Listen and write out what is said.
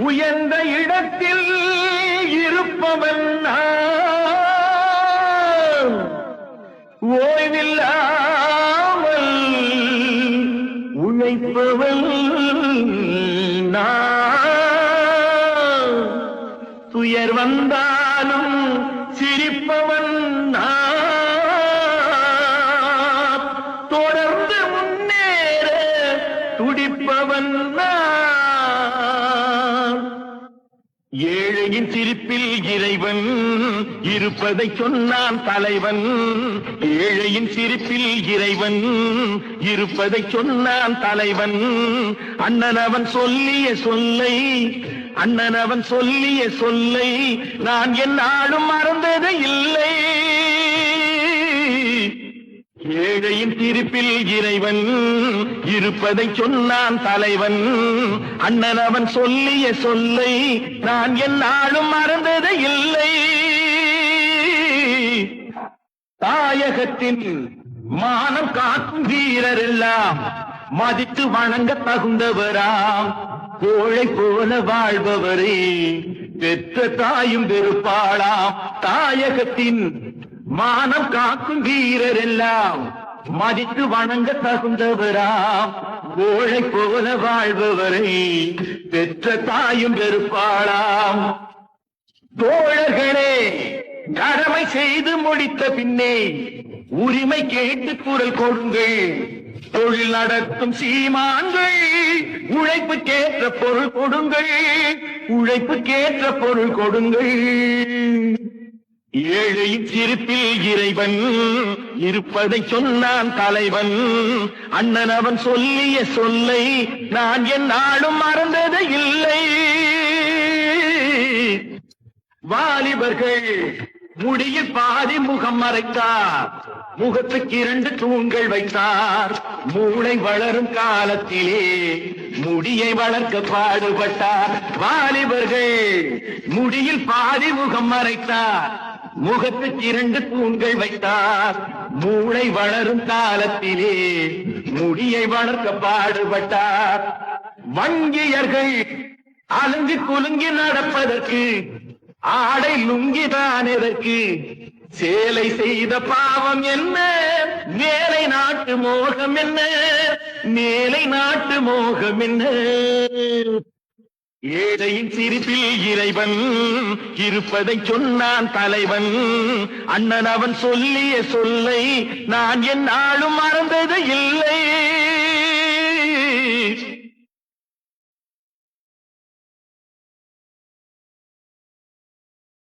உயர்ந்த இடத்தில் இருப்பவன் ஓய்வில்லாமல் உழைப்பவன் துயர் வந்தாலும் சிரிப்பவன் தொடர்ந்து முன்னேற துடிப்பவன் ஏழையின் சிரிப்பில் இறைவன் இருப்பதை சொன்னான் தலைவன். ஏழையின் சிரிப்பில் இறைவன் இருப்பதை சொன்னான் தலைவன். அண்ணன் அவன் சொல்லிய சொல்லை நான் என்னாலும் மறந்தது இல்லை. ஏழையின் சிரிப்பில் இறைவன் இருப்பதை சொன்னான் தலைவன். அண்ணன் அவன் சொல்லிய சொல்லை நான் என்னாலும் மறந்தது இல்லை. தாயகத்தின் மானம் காக்கும் வீரர் எல்லாம் மதித்து வணங்க தகுந்தவராம். கோழை போல வாழ்பவரே பெற்ற தாயும் வெறுப்பாளாம். தாயகத்தின் மானம் காக்கும் வீரர் எல்லாம் மதித்து வணங்க தகுந்தவராம். கோழை போல வாழ்பவரை பெற்ற தாயும் வெறுப்பாளாம். தோழர்களே, கடமை செய்து முடித்த பின்னே உரிமை கேட்டு குரல் கொடுங்கள். தொழில் நடத்தும் சீமான்கள் உழைப்புக்கேற்ற பொருள் கொடுங்கள். உழைப்புக்கேற்ற பொருள் கொடுங்கள். ஏழையின் சிரிப்பில் இறைவன் இருப்பதை சொன்னான் தலைவன். அண்ணன் அவன் சொல்லிய சொல்லை நான் என்னாலும் மறந்தது இல்லை. வாலிபர்கள் முடியில் பாதி முகம் மறைத்தார். முகத்துக்கு 2 தூண்கள் வைத்தார். மூளை வளரும் காலத்திலே முடியை வளர்க்க பாடுபட்டார். வாலிபர்கள் முடியில் பாதி முகம் மறைத்தார். முகத்துக்கு 2 தூண்கள் வைத்தார். மூளை வளரும் காலத்திலே முடியை வளர்க்க பாடுபட்டார். வங்கியர்கள் அலுங்கி குலுங்கி நடப்பதற்கு ஆடை லுங்கிதான் எதற்கு? சேலை செய்த பாவம் என்ன? மேலை நாட்டு மோகம் என்ன? மேலை நாட்டு மோகம் என்ன? ஏழையின் சிரிப்பில் இறைவன் இருப்பதை சொன்னான் தலைவன். அண்ணன் அவன் சொல்லிய சொல்லை நான் என்னாலும் மறந்தது இல்லை.